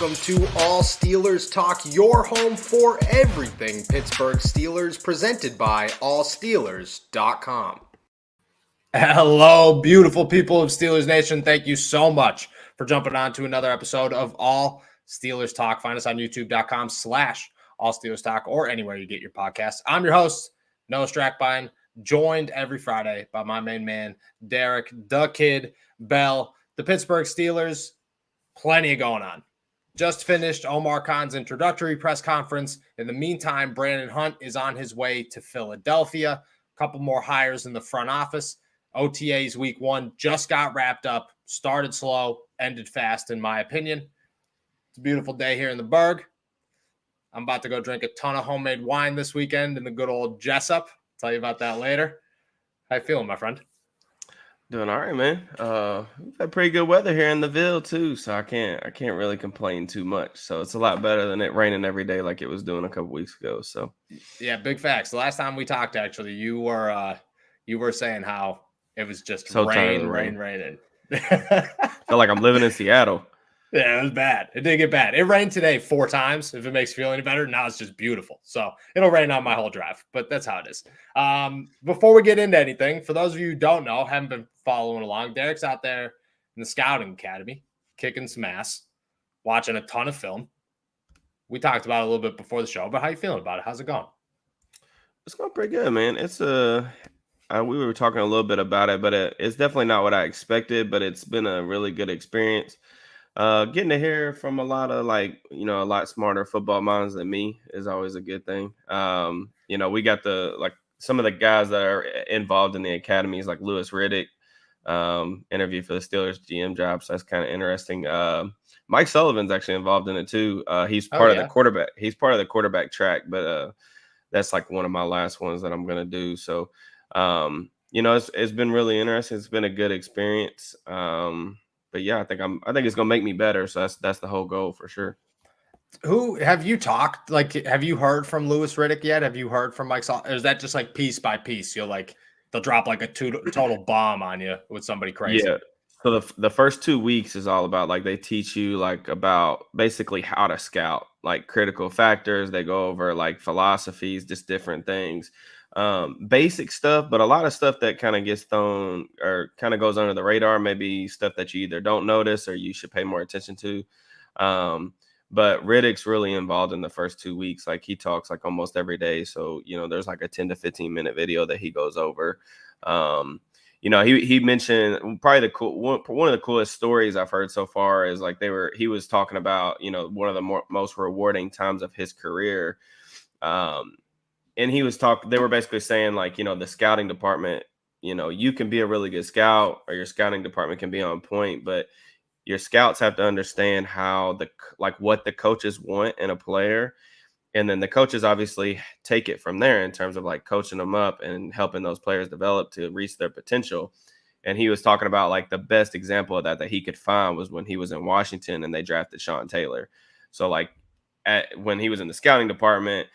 Welcome to All Steelers Talk, your home for everything Pittsburgh Steelers, presented by allsteelers.com. Hello, beautiful people of Steelers Nation. Thank you so much for jumping on to another episode of All Steelers Talk. Find us on youtube.com/allsteelerstalk or anywhere you get your podcasts. I'm your host, Noah Strackbine, joined every Friday by my main man, Derek, the Kid Bell. The Pittsburgh Steelers, plenty going on. Just finished Omar Khan's introductory press conference. In the meantime, Brandon Hunt is on his way to Philadelphia. A couple more hires in the front office. OTAs week 1 just got wrapped up, started slow, ended fast, in my opinion. It's a beautiful day here in the Burgh. I'm about to go drink a ton of homemade wine this weekend in the good old Jessup. Tell you about that later. How you feeling, my friend? Doing all right, man. We've had pretty good weather here in the Ville too, so I can't really complain too much. So it's a lot better than it raining every day like it was doing a couple weeks ago. So yeah, big facts. The last time we talked, actually, you were saying how it was just so raining. Feel like I'm living in Seattle. Yeah, it was bad. It did get bad. It rained today 4 times. If it makes you feel any better, now it's just beautiful. So it'll rain on my whole drive, but that's how it is. Before we get into anything, for those of you who don't know, haven't been following along, Derek's out there in the scouting academy, kicking some ass, watching a ton of film. We talked about it a little bit before the show, but how you feeling about it? How's it going? It's going pretty good, man. It's we were talking a little bit about it, but it's definitely not what I expected, but it's been a really good experience. Getting to hear from a lot of a lot smarter football minds than me is always a good thing. We got some of the guys that are involved in the academies, like Louis Riddick, interview for the Steelers GM job. So that's kind of interesting. Mike Sullivan's actually involved in it too. He's part of the quarterback. He's part of the quarterback track, but that's like one of my last ones that I'm going to do. So, it's been really interesting. It's been a good experience. But yeah, I think it's gonna make me better. So that's the whole goal for sure. Who have you talked? Have you heard from Louis Riddick yet? Have you heard from Mike? Or is that just like piece by piece? They'll drop like a total bomb on you with somebody crazy. Yeah. So the first 2 weeks is all about they teach you about basically how to scout, like critical factors. They go over philosophies, just different things. Basic stuff, but a lot of stuff that kind of gets thrown or kind of goes under the radar, maybe stuff that you either don't notice or you should pay more attention to. But Riddick's really involved in the first 2 weeks. He talks almost every day. So, there's a 10 to 15 minute video that he goes over. He mentioned probably one of the coolest stories I've heard so far is he was talking about, one of the most rewarding times of his career. And they were basically saying the scouting department, you can be a really good scout or your scouting department can be on point, but your scouts have to understand how what the coaches want in a player. And then the coaches obviously take it from there in terms of coaching them up and helping those players develop to reach their potential. And he was talking about the best example of that he could find was when he was in Washington and they drafted Sean Taylor. So when he was in the scouting department,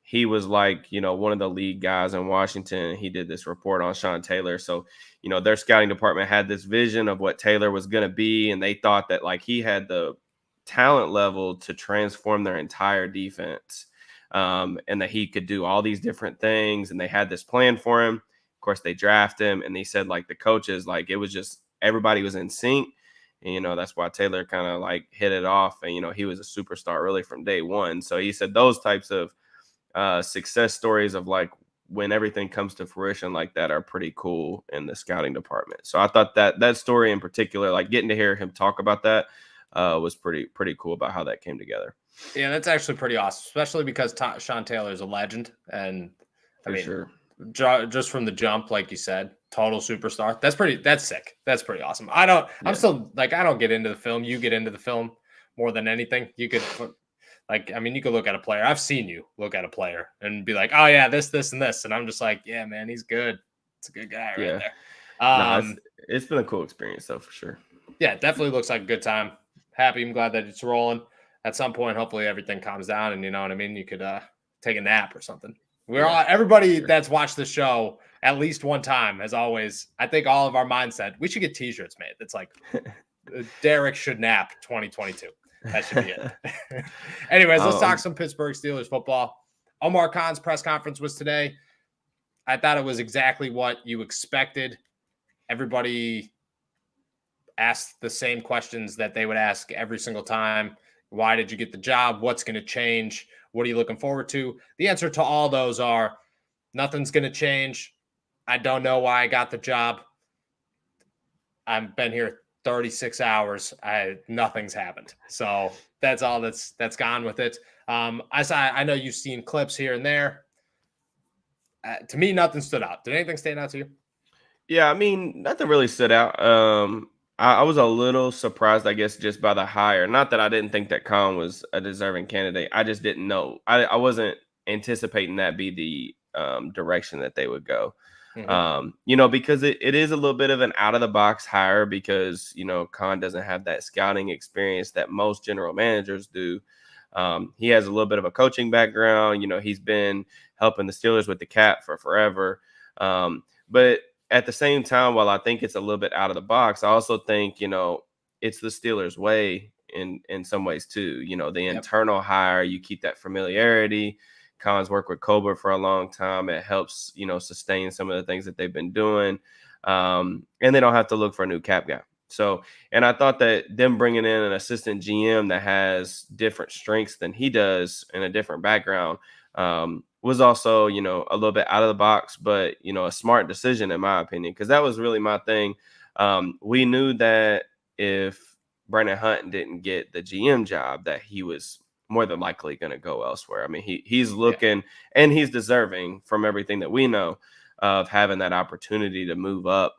he was one of the lead guys in Washington. He did this report on Sean Taylor. So, their scouting department had this vision of what Taylor was going to be. And they thought that he had the talent level to transform their entire defense, and that he could do all these different things. And they had this plan for him. Of course, they drafted him. And they said the coaches, it was just everybody was in sync. And, that's why Taylor kind of hit it off. And, he was a superstar really from day one. So he said those types of success stories of when everything comes to fruition like that are pretty cool in the scouting department. So I thought that story in particular, getting to hear him talk about that was pretty cool about how that came together. Yeah, that's actually pretty awesome, especially because Sean Taylor is a legend. And sure. Just from the jump, like you said, total superstar. That's sick. That's pretty awesome. I don't get into the film. You get into the film more than anything. You could you could look at a player. I've seen you look at a player and be like, oh, yeah, this, and this. And I'm just like, yeah, man, he's good. It's a good guy right there. It's been a cool experience, though, for sure. Yeah, it definitely looks like a good time. Happy. I'm glad that it's rolling. At some point, hopefully everything calms down and you know what I mean? You could take a nap or something. Everybody that's watched the show at least one time has always, I think all of our mindset, we should get t-shirts made. It's Derek should nap 2022. That should be it. Anyways, let's talk some Pittsburgh Steelers football. Omar Khan's press conference was today. I thought it was exactly what you expected. Everybody asked the same questions that they would ask every single time. Why did you get the job? What's going to change? What are you looking forward to? The answer to all those are nothing's going to change. I don't know why I got the job. I've been here 36 hours. Nothing's happened. So that's all that's gone with it. I know you've seen clips here and there. To me, nothing stood out. Did anything stand out to you? Yeah, I mean, nothing really stood out. I was a little surprised, I guess, just by the hire. Not that I didn't think that Khan was a deserving candidate. I just didn't know. I wasn't anticipating that be the direction that they would go. Because it is a little bit of an out of the box hire because, Khan doesn't have that scouting experience that most general managers do. He has a little bit of a coaching background. He's been helping the Steelers with the cap for forever. But at the same time, while I think it's a little bit out of the box, I also think, it's the Steelers way in some ways too. The internal hire, you keep that familiarity. Khan's worked with Colbert for a long time. It helps, sustain some of the things that they've been doing. And they don't have to look for a new cap guy. So, and I thought that them bringing in an assistant GM that has different strengths than he does and a different background was also, a little bit out of the box, but, a smart decision in my opinion, because that was really my thing. We knew that if Brandon Hunt didn't get the GM job, that he was more than likely going to go elsewhere. I mean, he's looking and he's deserving from everything that we know of having that opportunity to move up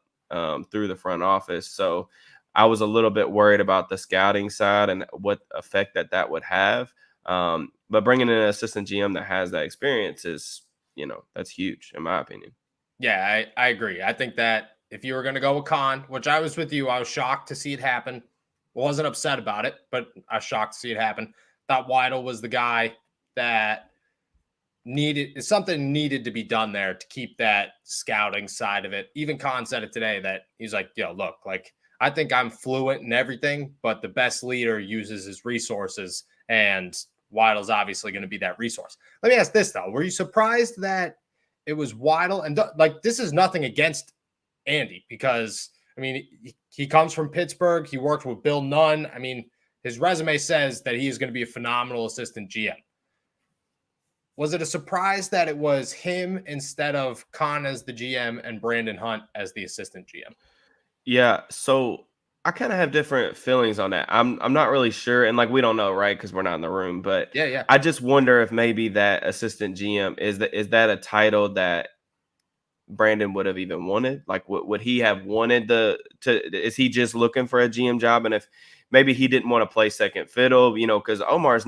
through the front office. So I was a little bit worried about the scouting side and what effect that would have. But bringing in an assistant GM that has that experience is, that's huge in my opinion. Yeah, I agree. I think that if you were going to go with Khan, which I was with you, I was shocked to see it happen. Wasn't upset about it, but I was shocked to see it happen. Thought Weidl was the guy that something needed to be done there to keep that scouting side of it. Even Khan said it today that he's like, look, like, I think I'm fluent in everything, but the best leader uses his resources, and Weidl's obviously going to be that resource. Let me ask this, though. Were you surprised that it was Weidl? And, this is nothing against Andy because, I mean, he comes from Pittsburgh. He worked with Bill Nunn. I mean, his resume says that he is going to be a phenomenal assistant GM. Was it a surprise that it was him instead of Khan as the GM and Brandon Hunt as the assistant GM? Yeah, so I kind of have different feelings on that. I'm not really sure, and we don't know, right? Because we're not in the room. But yeah, I just wonder if maybe that assistant GM is that a title that Brandon would have even wanted? Like, would he have wanted is he just looking for a GM job? And if maybe he didn't want to play second fiddle, because Omar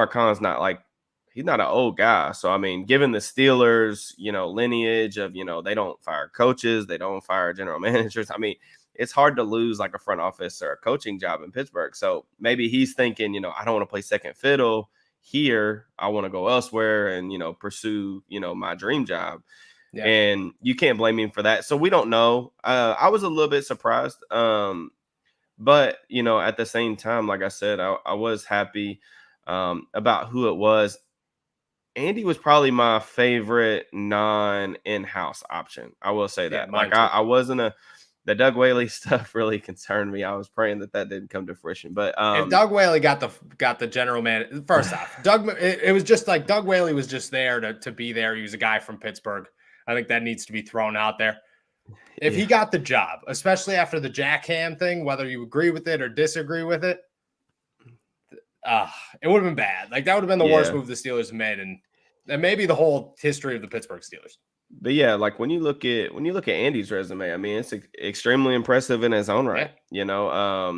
Khan's not like, he's not an old guy. So, I mean, given the Steelers, lineage of, they don't fire coaches, they don't fire general managers. I mean, it's hard to lose like a front office or a coaching job in Pittsburgh. So maybe he's thinking, I don't want to play second fiddle here. I want to go elsewhere and, pursue, my dream job. Yeah. And you can't blame him for that. So we don't know. I was a little bit surprised. But, at the same time, like I said, I was happy about who it was. Andy was probably my favorite non-in-house option. I will say that. I wasn't the Doug Whaley stuff really concerned me. I was praying that didn't come to fruition. But if Doug Whaley got the general man, first off, it was just like Doug Whaley was just there to be there. He was a guy from Pittsburgh. I think that needs to be thrown out there. If he got the job, especially after the Jack Ham thing, whether you agree with it or disagree with it, it would have been bad. Like, that would have been the worst move the Steelers have made, and maybe the whole history of the Pittsburgh Steelers. But yeah, like when you look at Andy's resume, I mean, it's extremely impressive in his own right. Yeah.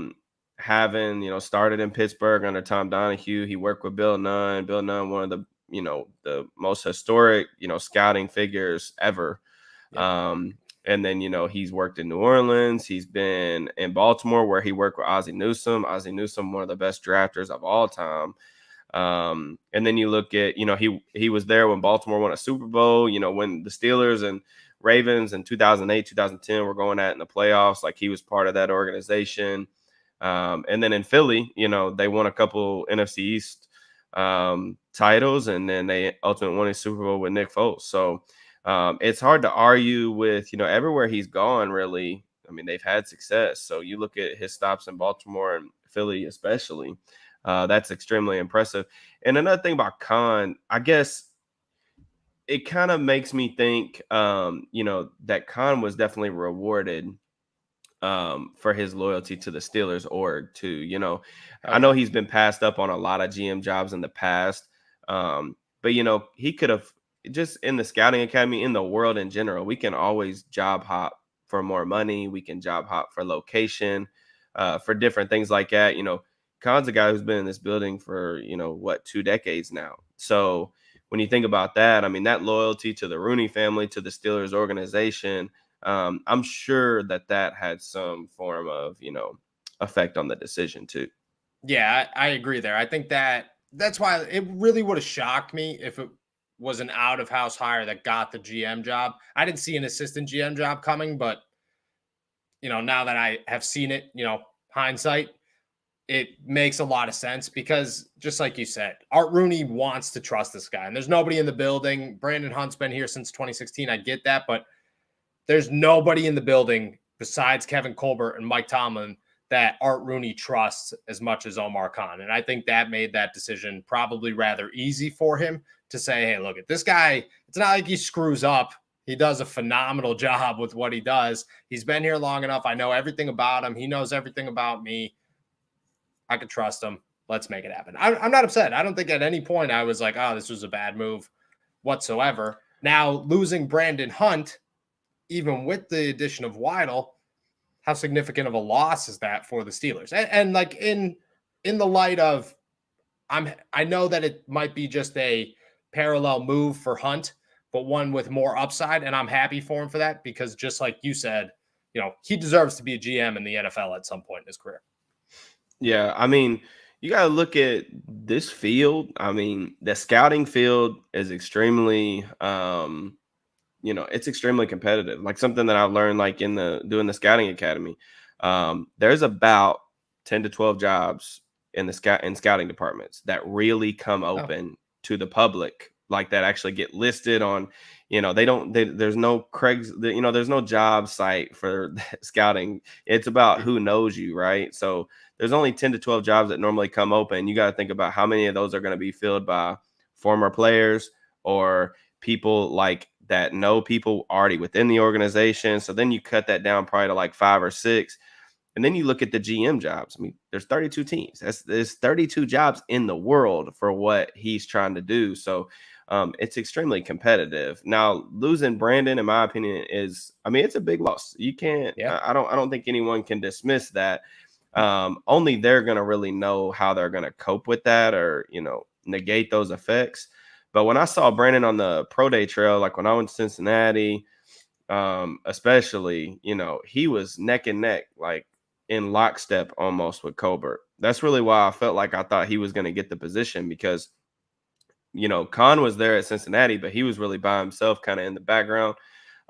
Having started in Pittsburgh under Tom Donahue, he worked with Bill Nunn. Bill Nunn, one of the the most historic scouting figures ever. Yeah. And then, he's worked in New Orleans. He's been in Baltimore where he worked with Ozzie Newsome. Ozzie Newsome, one of the best drafters of all time. And then you look at, he was there when Baltimore won a Super Bowl, when the Steelers and Ravens in 2008, 2010 were going at in the playoffs. Like, he was part of that organization. And then in Philly, they won a couple NFC East titles, and then they ultimately won a Super Bowl with Nick Foles. So it's hard to argue with, everywhere he's gone, really. I mean, they've had success. So you look at his stops in Baltimore and Philly, especially. That's extremely impressive. And another thing about Khan, I guess it kind of makes me think, that Khan was definitely rewarded for his loyalty to the Steelers org too. I know he's been passed up on a lot of GM jobs in the past, but he could have just in the scouting academy, in the world in general. We can always job hop for more money. We can job hop for location, for different things like that. Khan's a guy who's been in this building for 2 decades now. So when you think about that, I mean, that loyalty to the Rooney family, to the Steelers organization, I'm sure that had some form of, effect on the decision too. Yeah, I agree there. I think that's why it really would have shocked me if it was an out-of-house hire that got the GM job. I didn't see an assistant GM job coming, but, now that I have seen it, hindsight, it makes a lot of sense because just like you said, Art Rooney wants to trust this guy, and there's nobody in the building. Brandon Hunt's been here since 2016. I get that, but there's nobody in the building besides Kevin Colbert and Mike Tomlin that Art Rooney trusts as much as Omar Khan. And I think that made that decision probably rather easy for him to say, hey, look at this guy. It's not like he screws up. He does a phenomenal job with what he does. He's been here long enough. I know everything about him. He knows everything about me. I could trust him. Let's make it happen. I'm not upset. I don't think at any point I was like, oh, this was a bad move whatsoever. Now, losing Brandon Hunt, even with the addition of Weidl, how significant of a loss is that for the Steelers? And like in the light of, I know that it might be just a parallel move for Hunt, but one with more upside, and I'm happy for him for that because just like you said, he deserves to be a GM in the NFL at some point in his career. Yeah, I mean, you got to look at this field. I mean, the scouting field is extremely it's extremely competitive. Like something that I've learned, like doing the scouting academy, there's about 10 to 12 jobs in the scouting departments that really come open to the public, like that actually get listed on, there's no there's no job site for scouting. It's about who knows you, right? So there's only 10 to 12 jobs that normally come open. You got to think about how many of those are going to be filled by former players or people like that know people already within the organization. So then you cut that down probably to like 5 or 6. And then you look at the GM jobs. I mean, there's 32 teams. There's 32 jobs in the world for what he's trying to do. So it's extremely competitive. Now, losing Brandon, in my opinion, it's a big loss. You can't, I don't think anyone can dismiss that. Only they're going to really know how they're going to cope with that or, negate those effects. But when I saw Brandon on the pro day trail, like when I went to Cincinnati, especially, he was neck and neck, like in lockstep almost with Colbert. That's really why I felt like I thought he was going to get the position because, Khan was there at Cincinnati, but he was really by himself kind of in the background.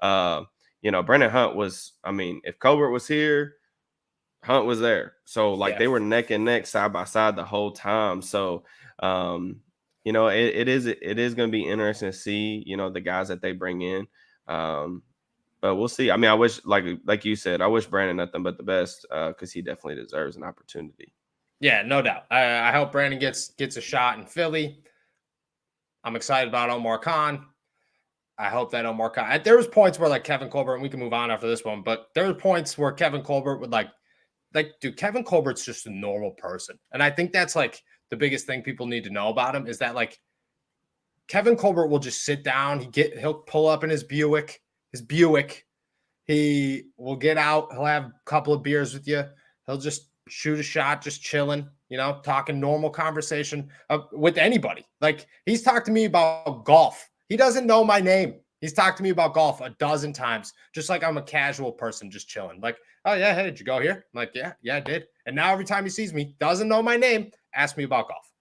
Brandon Hunt was, if Colbert was here, Hunt was there. So they were neck and neck, side by side the whole time. So, it is going to be interesting to see, the guys that they bring in. But we'll see. I wish, like you said, I wish Brandon nothing but the best because he definitely deserves an opportunity. Yeah, no doubt. I hope Brandon gets a shot in Philly. I'm excited about Omar Khan. I hope that Omar Khan. There was points where Kevin Colbert, and we can move on after this one, but there were points where Kevin Colbert would dude, Kevin Colbert's just a normal person. And I think that's the biggest thing people need to know about him is that Kevin Colbert will just sit down. He'll pull up in his Buick. He will get out. He'll have a couple of beers with you. He'll just shoot a shot, just chilling, talking normal conversation with anybody. He's talked to me about golf. He doesn't know my name. He's talked to me about golf a dozen times, just like I'm a casual person, just chilling. Oh yeah, hey, did you go here? I'm like, yeah, I did. And now every time he sees me, doesn't know my name, asks me about golf.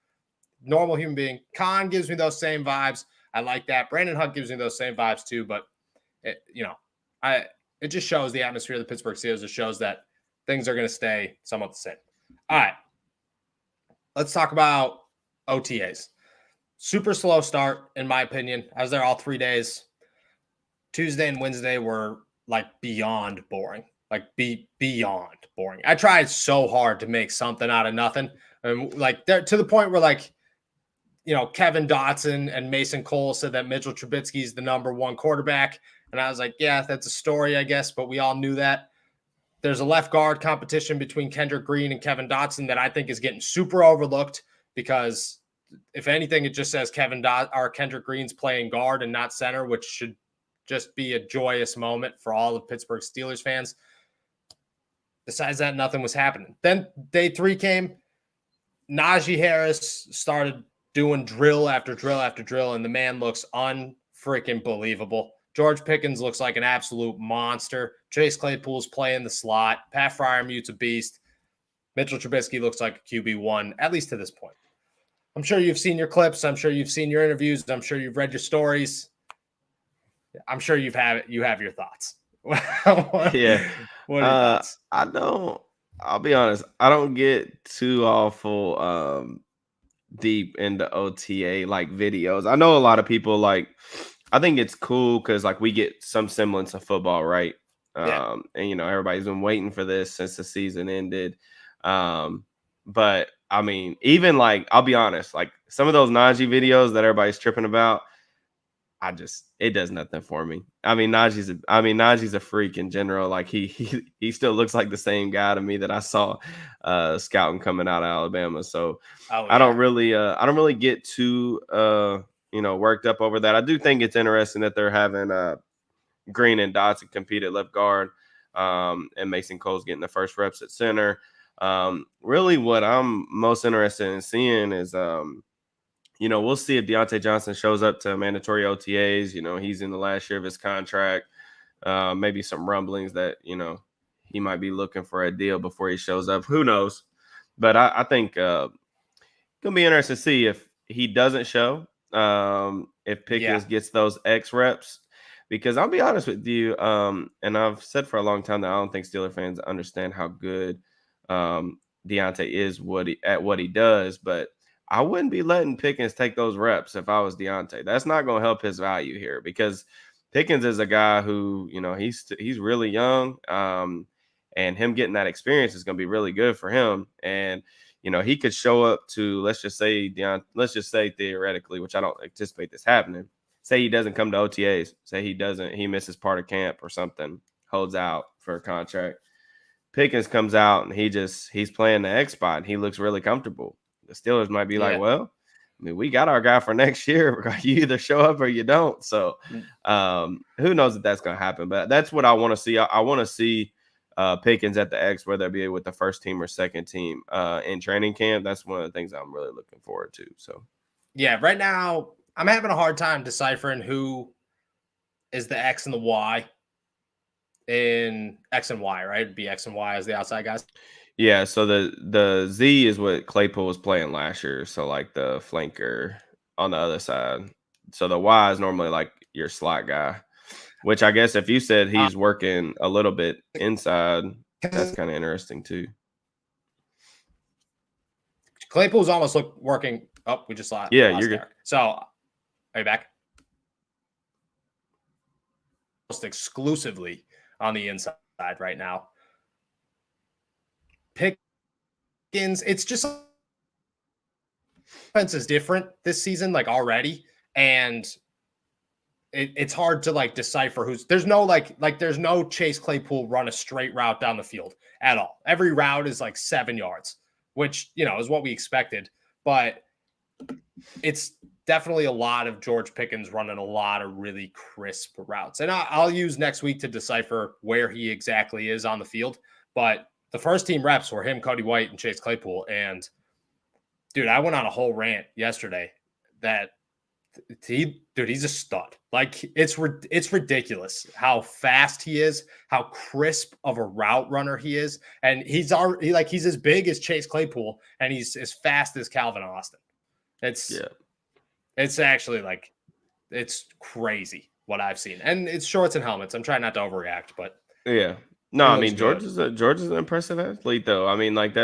Normal human being. Khan gives me those same vibes. I like that. Brandon Hunt gives me those same vibes too. But it just shows the atmosphere of the Pittsburgh Steelers. It shows that things are going to stay somewhat the same. All right. Let's talk about OTAs. Super slow start, in my opinion. I was there all 3 days. Tuesday and Wednesday were like beyond boring. Beyond boring. I tried so hard to make something out of nothing. And like there to the point where like, Kevin Dotson and Mason Cole said that Mitchell Trubisky is the number one quarterback. And I was like, yeah, that's a story, I guess, but we all knew that. There's a left guard competition between Kendrick Green and Kevin Dotson that I think is getting super overlooked because if anything, it just says Kendrick Green's playing guard and not center, which should just be a joyous moment for all of Pittsburgh Steelers fans. Besides that, nothing was happening. Then day 3 came. Najee Harris started doing drill after drill after drill, and the man looks unfreaking believable. George Pickens looks like an absolute monster. Chase Claypool's playing the slot. Pat Fryermuth's a beast. Mitchell Trubisky looks like a QB1, at least to this point. I'm sure you've seen your clips. I'm sure you've seen your interviews. I'm sure you've read your stories. I'm sure you have your thoughts. Yeah. What are your thoughts? I'll be honest. I don't get too awful deep into OTA like videos. I know a lot of people I think it's cool because like we get some semblance of football, right? Yeah. And everybody's been waiting for this since the season ended. But I mean, even I'll be honest, like some of those Najee videos that everybody's tripping about, it does nothing for me. I mean, Najee's a freak in general. Like he still looks like the same guy to me that I saw scouting coming out of Alabama. So I don't really get too worked up over that. I do think it's interesting that they're having Green and Dotson compete at left guard, and Mason Cole's getting the first reps at center. Really what I'm most interested in seeing is we'll see if Deontay Johnson shows up to mandatory OTAs. He's in the last year of his contract. Maybe some rumblings that, he might be looking for a deal before he shows up. Who knows? But I think it's going to be interesting to see if he doesn't show, if Pickens gets those X reps. Because I'll be honest with you, and I've said for a long time that I don't think Steeler fans understand how good Deontay is at what he does. But I wouldn't be letting Pickens take those reps if I was Deontay. That's not going to help his value here because Pickens is a guy who, he's really young, and him getting that experience is going to be really good for him. And, he could show up to, let's just say theoretically, which I don't anticipate this happening. Say he doesn't come to OTAs. Say he misses part of camp or something, holds out for a contract. Pickens comes out and he's playing the X spot and he looks really comfortable. The Steelers might be like, well, I mean, we got our guy for next year. You either show up or you don't. So who knows if that's going to happen. But that's what I want to see. I want to see Pickens at the X, whether it be with the first team or second team in training camp. That's one of the things I'm really looking forward to. So, yeah, right now I'm having a hard time deciphering who is the X and the Y in X and Y, right? It'd be X and Y as the outside guys. Yeah, so the Z is what Claypool was playing last year. So like the flanker on the other side. So the Y is normally like your slot guy, which I guess if you said he's working a little bit inside, that's kind of interesting too. Claypool's almost working. Oh, we just lost. Yeah, you're good. So, are you back? Almost exclusively on the inside right now. Pickens, it's just offense is different this season, like already, and it's hard to decipher there's no Chase Claypool run a straight route down the field at all. Every route is 7 yards, which is what we expected, but it's definitely a lot of George Pickens running a lot of really crisp routes. And I'll use next week to decipher where he exactly is on the field, but the first team reps were him, Cody White, and Chase Claypool. And dude, I went on a whole rant yesterday that he's a stud. It's ridiculous how fast he is, how crisp of a route runner he is. And he's as big as Chase Claypool and he's as fast as Calvin Austin. It's actually it's crazy what I've seen. And it's shorts and helmets. I'm trying not to overreact, but yeah. No, He I looks mean good. George is an impressive athlete, though. I mean, like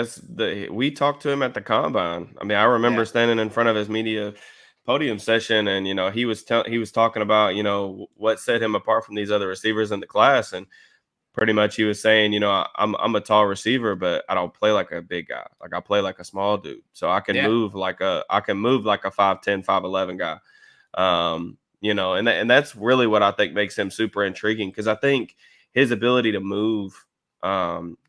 we talked to him at the combine. I mean, I remember Yeah. standing in front of his media podium session, and he was talking about what set him apart from these other receivers in the class, and pretty much he was saying, I'm a tall receiver, but I don't play like a big guy. Like I play like a small dude, so I can Yeah. move like a 5'10", 5'11" guy. And that's really what I think makes him super intriguing, because I think his ability to move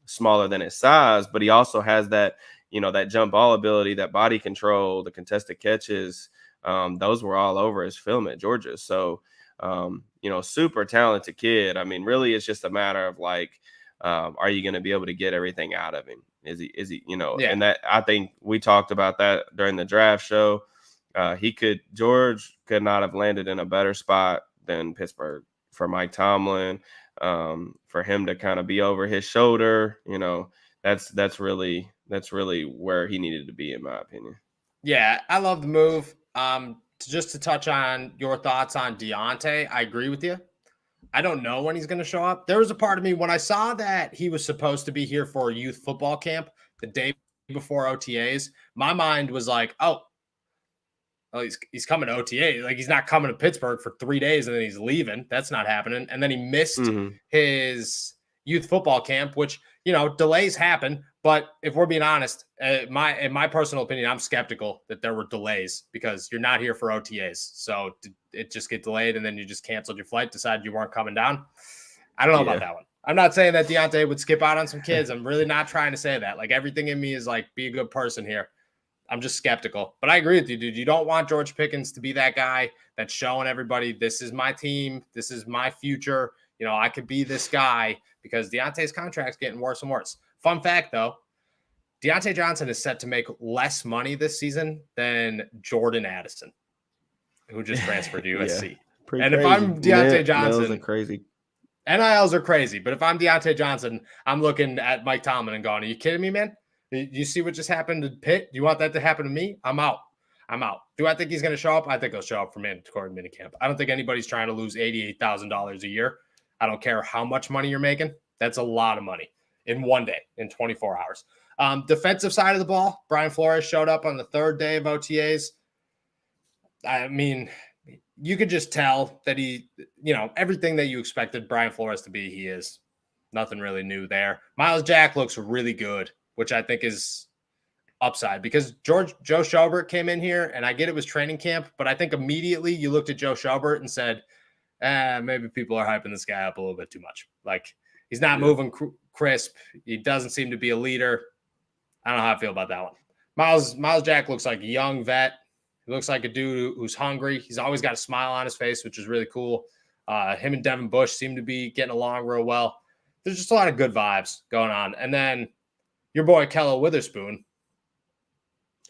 smaller than his size, but he also has that that jump ball ability, that body control, the contested catches. Those were all over his film at Georgia. So super talented kid. I mean, really, it's just a matter of like, are you going to be able to get everything out of him? Is he, Yeah. and that, I think we talked about that during the draft show. George could not have landed in a better spot than Pittsburgh for Mike Tomlin. For him to kind of be over his shoulder, that's really where he needed to be, in my opinion. Yeah, I love the move. Just to touch on your thoughts on Deontay, I agree with you. I don't know when he's going to show up. There was a part of me when I saw that he was supposed to be here for a youth football camp the day before OTAs. My mind was like, oh, he's coming to OTA. Like, he's not coming to Pittsburgh for 3 days and then he's leaving. That's not happening. And then he missed his youth football camp, which, delays happen. But if we're being honest, in my personal opinion, I'm skeptical that there were delays, because you're not here for OTAs. So it just get delayed and then you just canceled your flight, decided you weren't coming down. I don't know about that one. I'm not saying that Deontay would skip out on some kids. I'm really not trying to say that. Like, everything in me is like, be a good person here. I'm just skeptical. But I agree with you, dude. You don't want George Pickens to be that guy that's showing everybody, this is my team, this is my future. I could be this guy, because Deontay's contract's getting worse and worse. Fun fact, though, Deontay Johnson is set to make less money this season than Jordan Addison, who just transferred to USC. Yeah, and crazy. If I'm Deontay Johnson, NILs are crazy. But if I'm Deontay Johnson, I'm looking at Mike Tomlin and going, are you kidding me, man? You see what just happened to Pitt? Do you want that to happen to me? I'm out. Do I think he's going to show up? I think he'll show up for mandatory minicamp. I don't think anybody's trying to lose $88,000 a year. I don't care how much money you're making. That's a lot of money in one day, in 24 hours. Defensive side of the ball, Brian Flores showed up on the third day of OTAs. I mean, you could just tell that he, everything that you expected Brian Flores to be, he is. Nothing really new there. Miles Jack looks really good, which I think is upside, because Joe Schobert came in here, and I get it was training camp, but I think immediately you looked at Joe Schobert and said, maybe people are hyping this guy up a little bit too much. Like, he's not moving crisp. He doesn't seem to be a leader. I don't know how I feel about that one. Miles Jack looks like a young vet. He looks like a dude who's hungry. He's always got a smile on his face, which is really cool. Him and Devin Bush seem to be getting along real well. There's just a lot of good vibes going on. And then your boy Kello Witherspoon.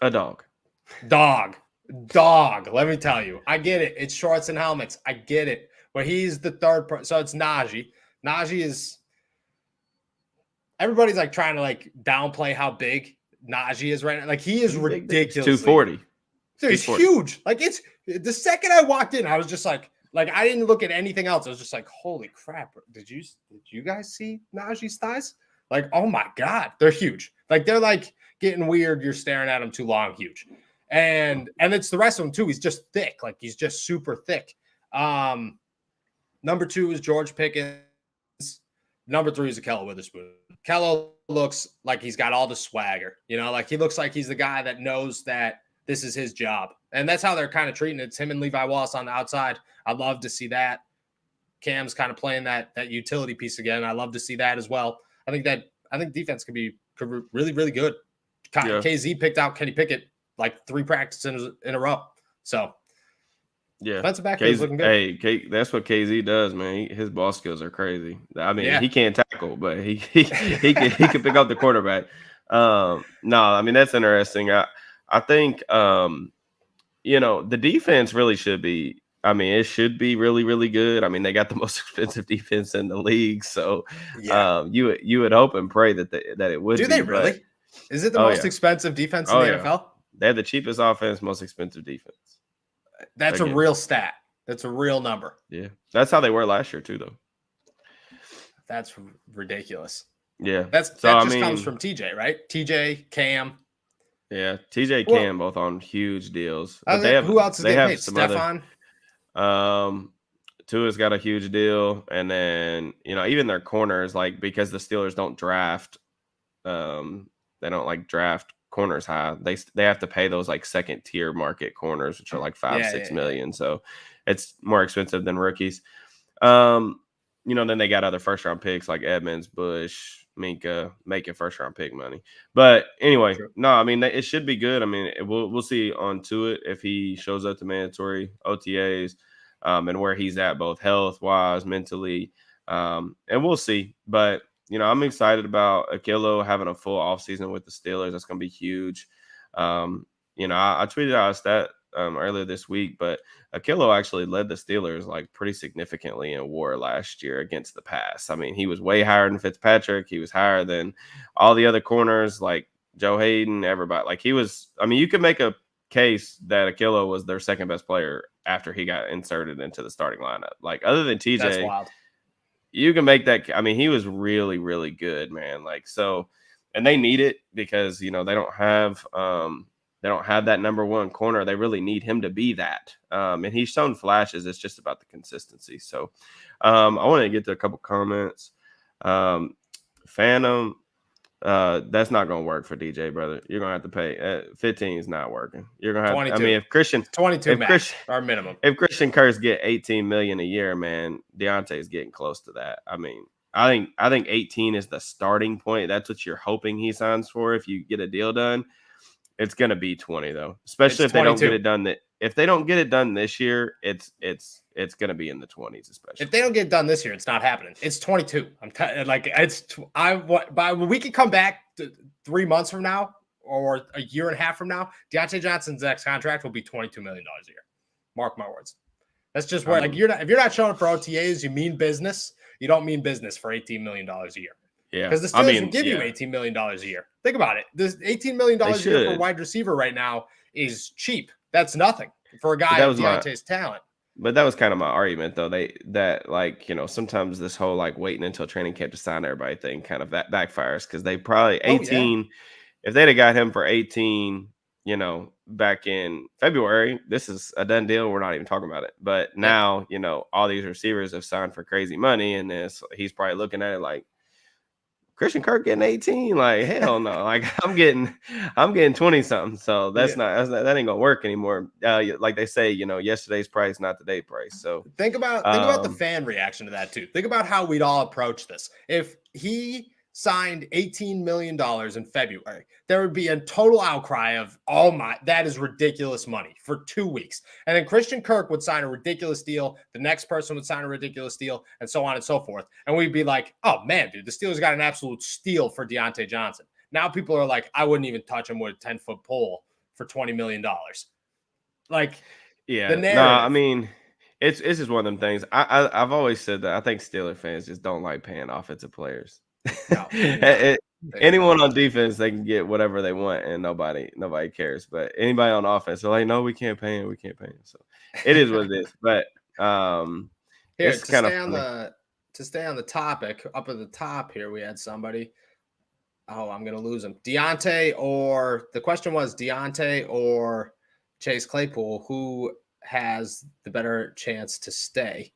A dog. Let me tell you. I get it. It's shorts and helmets. I get it. But he's the third person. So it's Najee. Najee is – everybody's like trying to like downplay how big Najee is right now. Like, he is ridiculous. 240. Dude, he's huge. Like, it's – the second I walked in, I was just like I didn't look at anything else. I was just like, holy crap. Did you guys see Najee's thighs? Like, oh my God, they're huge. Like, they're like getting weird. You're staring at them too long, huge. And it's the rest of them too. He's just thick. Like, he's just super thick. Number 2 is George Pickens. Number 3 is Kello Witherspoon. Kello looks like he's got all the swagger. Like, he looks like he's the guy that knows that this is his job. And that's how they're kind of treating it. It's him and Levi Wallace on the outside. I'd love to see that. Cam's kind of playing that utility piece again. I love to see that as well. I think defense could be really, really good. KZ picked out Kenny Pickett like 3 practices in a row. So, yeah, defensive back is looking good. Hey, that's what KZ does, man. His ball skills are crazy. I mean, he can't tackle, but he can pick up the quarterback. No, I mean, that's interesting. I think the defense really should be. I mean, it should be really, really good. I mean, they got the most expensive defense in the league, so you would hope and pray that it would. Do they really? Is it the most expensive defense in the NFL? They have the cheapest offense, most expensive defense. That's a real stat. That's a real number. Yeah, that's how they were last year too, though. That's ridiculous. Yeah. That just comes from TJ, right? TJ, Cam. Yeah, TJ, Cam, both on huge deals. But who else is getting paid? some Stefan? other. Tua's got a huge deal, and then even their corners, like because the Steelers don't draft, they don't like draft corners high. They have to pay those like second tier market corners, which are like 5-6 million. So it's more expensive than rookies. Then they got other first round picks like Edmonds, Bush, Minka, making first round pick money. But anyway, no, I mean it should be good. I mean we'll see on Tua if he shows up to mandatory OTAs. And where he's at both health-wise, mentally, and we'll see. But, I'm excited about Akilo having a full offseason with the Steelers. That's going to be huge. I tweeted out a stat earlier this week, but Akilo actually led the Steelers like pretty significantly in WAR last year against the pass. I mean, he was way higher than Fitzpatrick. He was higher than all the other corners like Joe Hayden, everybody. Like he was – I mean, you could make a case that Akilo was their second best player after he got inserted into the starting lineup. Like other than TJ, that's wild. You can make that. I mean, he was really, really good, man. Like so, and they need it because they don't have that number one corner. They really need him to be that. And he's shown flashes. It's just about the consistency. So, I wanted to get to a couple comments. Phantom. That's not going to work for DJ, brother. You're going to have to pay. 15 is not working. You're going to have 22. I mean, if Christian 22 max, our minimum. If Christian Kirk's get 18 million a year, man, Deontay's getting close to that. I mean, I think 18 is the starting point. That's what you're hoping he signs for if you get a deal done. It's going to be 20 though, especially if they don't get it done. If they don't get it done this year, it's going to be in the 20s, especially. If they don't get it done this year, it's not happening. It's 22. We could come back 3 months from now or a year and a half from now. Deontay Johnson's next contract will be $22 million a year. Mark my words. That's just where if you're not showing up for OTAs, you mean business. You don't mean business for $18 million a year. Yeah, because the Steelers will give you $18 million a year. Think about it. This $18 million a year for a wide receiver right now is cheap. That's nothing for a guy of Deontay's talent. But that was kind of my argument, though. Sometimes this whole like waiting until training camp to sign everybody thing kind of backfires because they probably 18. If they'd have got him for 18, back in February, this is a done deal. We're not even talking about it. But now, all these receivers have signed for crazy money, and he's probably looking at it like, Christian Kirk getting 18, like hell no, like I'm getting 20 something. So that ain't gonna work anymore. Like they say, yesterday's price, not today's price. So think about the fan reaction to that too. Think about how we'd all approach this. If he signed $18 million in February, there would be a total outcry of, that is ridiculous money for 2 weeks. And then Christian Kirk would sign a ridiculous deal. The next person would sign a ridiculous deal and so on and so forth. And we'd be like, oh man, dude, the Steelers got an absolute steal for Deontay Johnson. Now people are like, I wouldn't even touch him with a 10-foot pole for $20 million. Like, yeah, no, I mean, it's just one of them things. I've always said that I think Steelers fans just don't like paying offensive players. No, anyone on defense, they can get whatever they want, and nobody cares. But anybody on offense, they're like, no, we can't pay him. So it is what it is. But here it's kind of to stay on the topic. Up at the top here, we had somebody. Oh, I'm gonna lose him. The question was Deontay or Chase Claypool, who has the better chance to stay?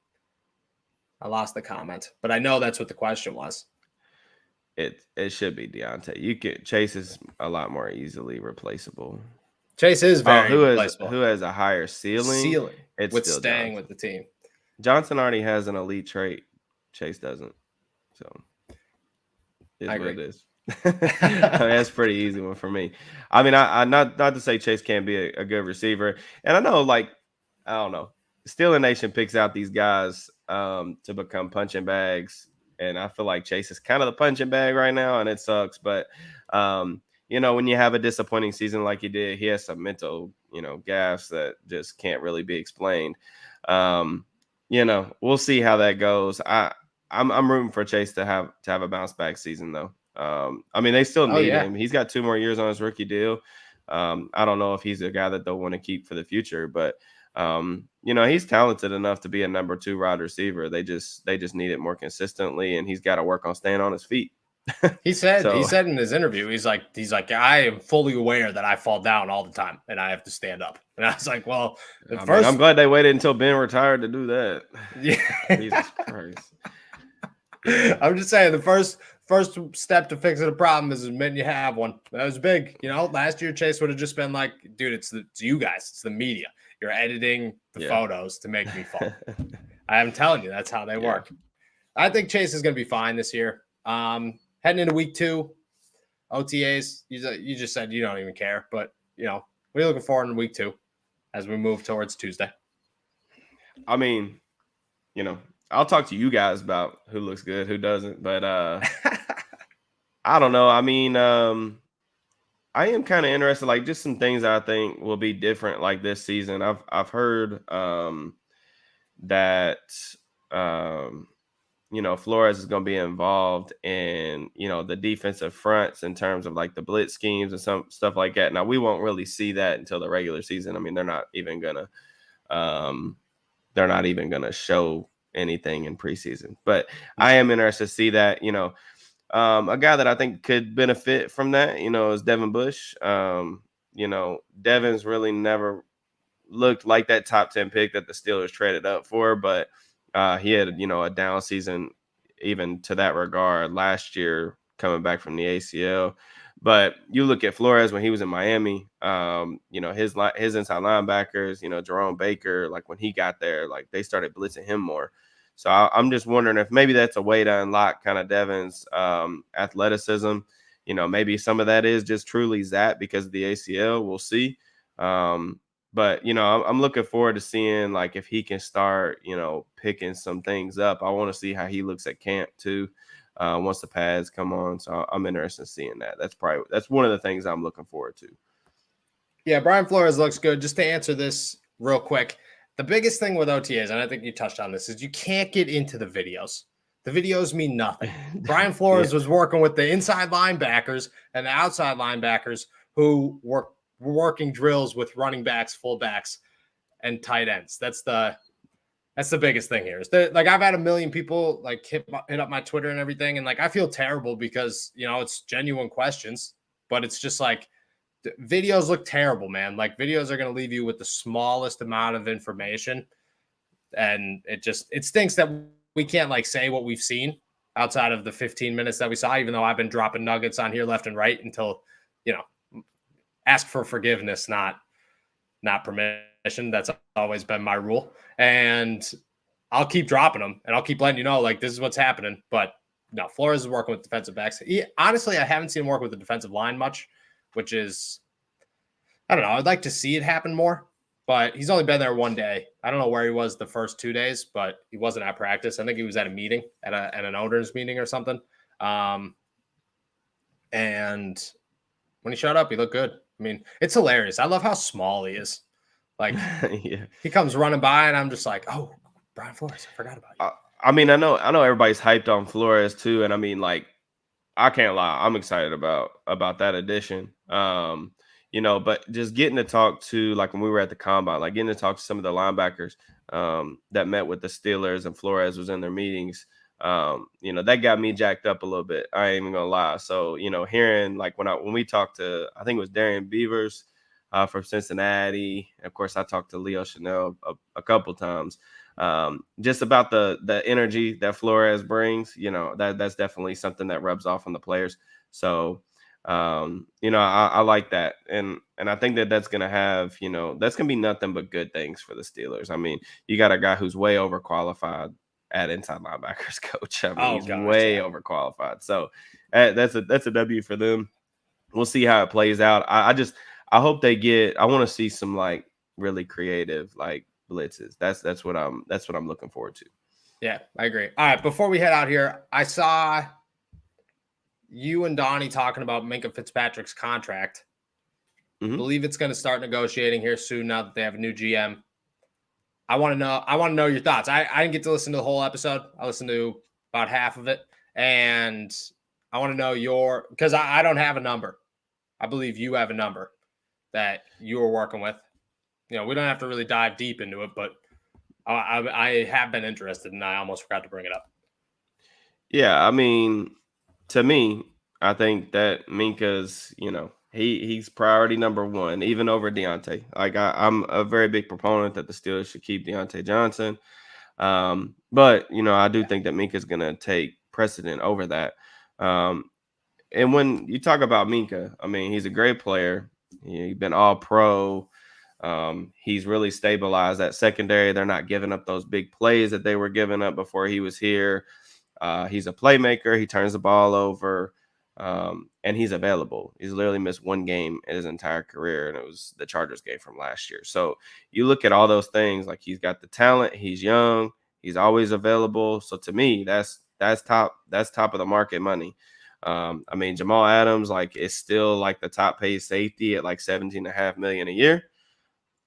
I lost the comment, but I know that's what the question was. It should be Deontay. Chase is a lot more easily replaceable. Chase is very replaceable. Who has a higher ceiling? It's with still staying Johnson. With the team. Johnson already has an elite trait. Chase doesn't. So I agree. What it is. I mean, that's pretty easy one for me. I mean, I not to say Chase can't be a good receiver, and I know I don't know. Steeler Nation picks out these guys to become punching bags. And I feel like Chase is kind of the punching bag right now, and it sucks. But, when you have a disappointing season like he did, he has some mental, gaffes that just can't really be explained. We'll see how that goes. I'm rooting for Chase to have a bounce back season, though. I mean, they still need him. He's got 2 more years on his rookie deal. I don't know if he's a guy that they'll want to keep for the future, but He's talented enough to be a number 2 wide receiver. They just need it more consistently, and he's got to work on staying on his feet. He said in his interview, he's like, I am fully aware that I fall down all the time and I have to stand up. And I was like, well, I'm glad they waited until Ben retired to do that. Yeah. Jesus Christ. Yeah. I'm just saying the first step to fixing a problem is admitting you have one. That was big. Last year Chase would have just been like, dude, it's you guys. It's the media. You're editing the photos to make me fall. I'm telling you, that's how they work. I think Chase is going to be fine this year. Heading into week 2, OTAs, you just said you don't even care, but we're looking forward to week 2 as we move towards Tuesday. I mean, I'll talk to you guys about who looks good, who doesn't, but I don't know. I mean, I am kind of interested, like just some things I think will be different like this season. I've heard that Flores is going to be involved in, the defensive fronts in terms of like the blitz schemes and some stuff like that. Now, we won't really see that until the regular season. I mean, they're not even going to show anything in preseason, but I am interested to see that, a guy that I think could benefit from that, is Devin Bush. Devin's really never looked like that top 10 pick that the Steelers traded up for, but he had, a down season even to that regard last year coming back from the ACL. But you look at Flores when he was in Miami, his inside linebackers, Jerome Baker, like when he got there, like they started blitzing him more. So I'm just wondering if maybe that's a way to unlock kind of Devin's athleticism. Maybe some of that is just truly Zap because of the ACL. We'll see. But, I'm looking forward to seeing, like, if he can start, picking some things up. I want to see how he looks at camp, too, once the pads come on. So I'm interested in seeing that. That's one of the things I'm looking forward to. Yeah, Brian Flores looks good. Just to answer this real quick, the biggest thing with OTAs, and I think you touched on this, is you can't get into the videos. The videos mean nothing. Brian Flores was working with the inside linebackers and the outside linebackers who were working drills with running backs, fullbacks, and tight ends. That's the biggest thing here. Like I've had a million people like hit up my Twitter and everything, and like I feel terrible because it's genuine questions, but it's just like videos look terrible, man. Like videos are going to leave you with the smallest amount of information, and it stinks that we can't like say what we've seen outside of the 15 minutes that we saw. Even though I've been dropping nuggets on here left and right until ask for forgiveness, not permission. That's always been my rule. And I'll keep dropping them and I'll keep letting you know, like, this is what's happening. But no, Flores is working with defensive backs. Honestly, I haven't seen him work with the defensive line much, which is, I don't know. I'd like to see it happen more, but he's only been there one day. I don't know where he was the first 2 days, but he wasn't at practice. I think he was at a meeting, at an owners meeting or something. And when he showed up, he looked good. I mean, it's hilarious. I love how small he is. Like, He comes running by, and I'm just like, oh, Brian Flores, I forgot about you. I mean, I know everybody's hyped on Flores too, and I mean, like, I can't lie, I'm excited about that addition. But just getting to talk to, like, when we were at the combine, like getting to talk to some of the linebackers that met with the Steelers, and Flores was in their meetings. That got me jacked up a little bit. I ain't even gonna lie. So, hearing like when we talked to, I think it was Darian Beavers from Cincinnati. Of course, I talked to Leo Chanel a couple times. Just about the energy that Flores brings, that's definitely something that rubs off on the players. So, I like that. And I think that that's going to have, that's going to be nothing but good things for the Steelers. I mean, you got a guy who's way overqualified at inside linebackers coach. I mean, he's way overqualified. So that's a W for them. We'll see how it plays out. I hope I want to see some like really creative like blitzes. That's what I'm looking forward to. Yeah, I agree. All right, before we head out here, I saw you and Donnie talking about Minka Fitzpatrick's contract. I believe it's going to start negotiating here soon now that they have a new GM. I want to know your thoughts. I didn't get to listen to the whole episode. I listened to about half of it, and I want to know because I don't have a number. I believe you have a number that you were working with. we don't have to really dive deep into it, but I have been interested, and I almost forgot to bring it up. Yeah, I mean, to me, I think that Minka's, he's priority number one, even over Deontay. Like I'm a very big proponent that the Steelers should keep Deontay Johnson. But I do think that Minka's gonna take precedent over that. Um, and when you talk about Minka, I mean, he's a great player. He's been all pro. He's really stabilized that secondary. They're not giving up those big plays that they were giving up before he was here. He's a playmaker. He turns the ball over, and he's available. He's literally missed one game in his entire career, and it was the Chargers game from last year. So you look at all those things, like he's got the talent. He's young. He's always available. So to me, that's top of the market money. I mean, Jamal Adams, like, is still like the top paid safety at like $17.5 million a year.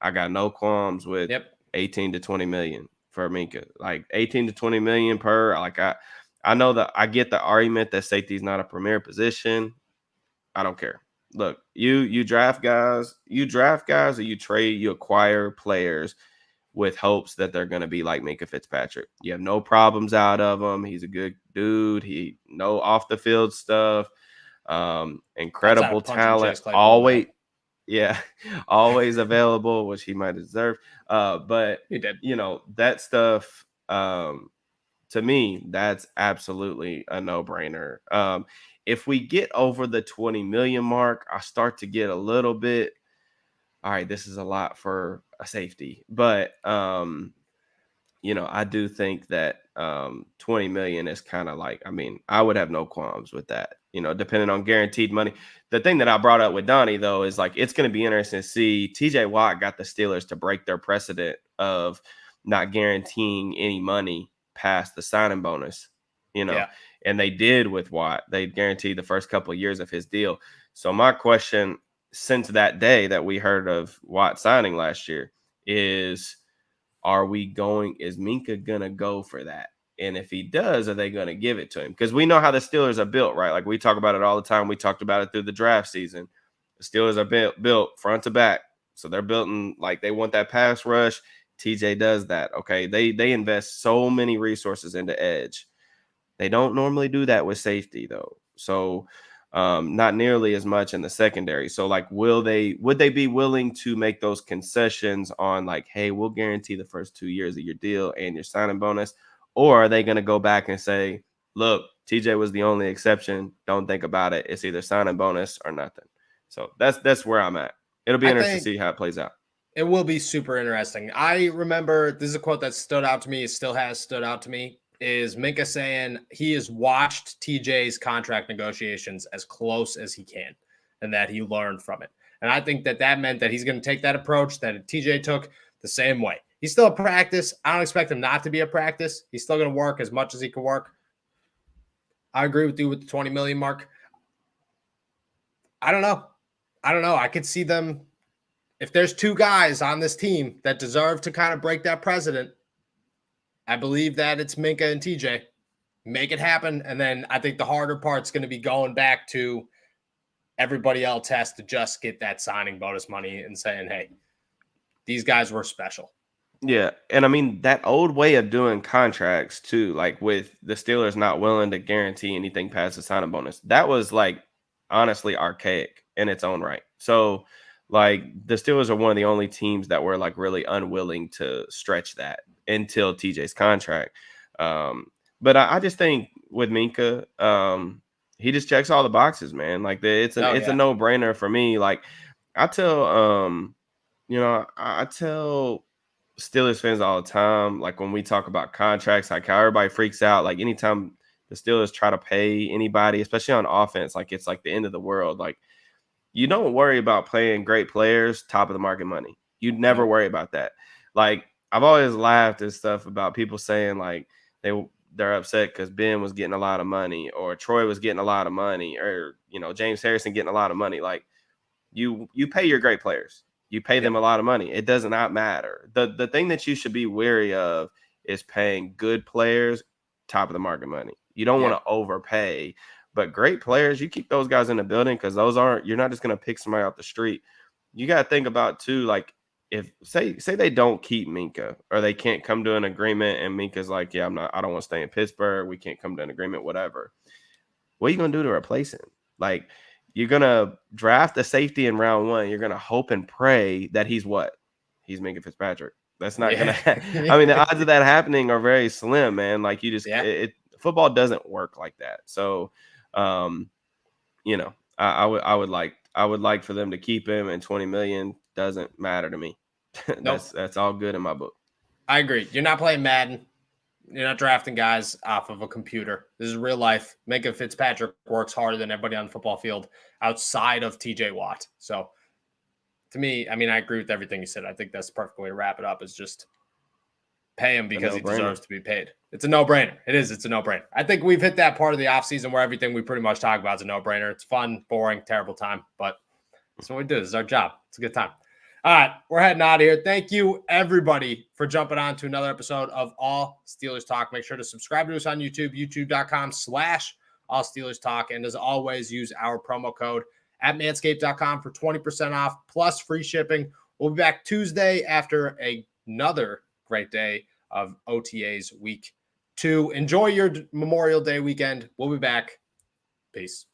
I got no qualms with 18 to 20 million for Minka. Like 18 to 20 million per. Like I know that I get the argument that safety is not a premier position. I don't care. Look, you draft guys, or you acquire players with hopes that they're going to be like Minka Fitzpatrick. You have no problems out of him. He's a good dude. He no off the field stuff. Incredible talent. Always, yeah, always available, which he might deserve. But he did. That stuff. To me, that's absolutely a no-brainer. If we get over the 20 million mark, I start to get a little bit, all right, this is a lot for a safety. But I do think that 20 million is kind of like, I mean, I would have no qualms with that, depending on guaranteed money. The thing that I brought up with Donnie, though, is like, it's going to be interesting to see. TJ Watt got the Steelers to break their precedent of not guaranteeing any money past the signing bonus, and they did with Watt. They guaranteed the first couple of years of his deal. So my question, since that day that we heard of Watt signing last year, is Minka gonna go for that? And if he does, are they gonna give it to him? Because we know how the Steelers are built, right? Like, we talk about it all the time. We talked about it through the draft season. The Steelers are built front to back. So they're built in, like, they want that pass rush. TJ does that. Okay. They invest so many resources into edge. They don't normally do that with safety, though. So not nearly as much in the secondary. So, like, would they be willing to make those concessions on, like, hey, we'll guarantee the first 2 years of your deal and your signing bonus? Or are they going to go back and say, look, TJ was the only exception. Don't think about it. It's either signing bonus or nothing. So that's where I'm at. It'll be interesting to see how it plays out. It will be super interesting. I remember, this is a quote that stood out to me. It still has stood out to me. Is Minka saying he has watched TJ's contract negotiations as close as he can, and that he learned from it. And I think that meant that he's going to take that approach that TJ took the same way. He's still a practice. I don't expect him not to be a practice. He's still going to work as much as he can work. I agree with you with the 20 million mark. I don't know. I could see them. If there's two guys on this team that deserve to kind of break that precedent, I believe that it's Minka and TJ. Make it happen. And then I think the harder part's going to be going back to everybody else has to just get that signing bonus money and saying, hey, these guys were special. Yeah. And I mean, that old way of doing contracts too, like with the Steelers not willing to guarantee anything past the signing bonus, that was, like, honestly archaic in its own right. So, like, the Steelers are one of the only teams that were, like, really unwilling to stretch that until TJ's contract. But I just think with Minka, he just checks all the boxes, man. Like, it's a no-brainer for me. Like, I tell Steelers fans all the time, like, when we talk about contracts, like, how everybody freaks out. Like, anytime the Steelers try to pay anybody, especially on offense, like, it's like the end of the world. Like, you don't worry about playing great players, top of the market money. You'd never worry about that. Like, I've always laughed and stuff about people saying, like, they're upset because Ben was getting a lot of money, or Troy was getting a lot of money, or, James Harrison getting a lot of money. Like, you pay your great players. You pay them a lot of money. It does not matter. The thing that you should be wary of is paying good players top of the market money. You don't want to overpay. But great players, you keep those guys in the building, because you're not just going to pick somebody off the street. You got to think about, too, like, if say they don't keep Minka, or they can't come to an agreement, and Minka's like, yeah, I don't want to stay in Pittsburgh. We can't come to an agreement, whatever. What are you going to do to replace him? Like, you're going to draft a safety in round 1. You're going to hope and pray that he's what? He's Minka Fitzpatrick. That's not going to, I mean, the odds of that happening are very slim, man. Like, you just, football doesn't work like that. So, you know, I would like for them to keep him, and $20 million doesn't matter to me. That's all good in my book. I agree. You're not playing Madden. You're not drafting guys off of a computer. This is real life. Minka Fitzpatrick works harder than everybody on the football field outside of TJ Watt. So to me, I mean, I agree with everything you said. I think that's the perfect way to wrap it up, is just pay him because he deserves to be paid. It's a no-brainer. It is. It's a no-brainer. I think we've hit that part of the offseason where everything we pretty much talk about is a no-brainer. It's fun, boring, terrible time, but that's what we do. This is our job. It's a good time. All right, we're heading out of here. Thank you, everybody, for jumping on to another episode of All Steelers Talk. Make sure to subscribe to us on YouTube, youtube.com/All Steelers Talk. And as always, use our promo code at manscaped.com for 20% off plus free shipping. We'll be back Tuesday after another great day of OTAs week 2. Enjoy your Memorial Day weekend. We'll be back. Peace.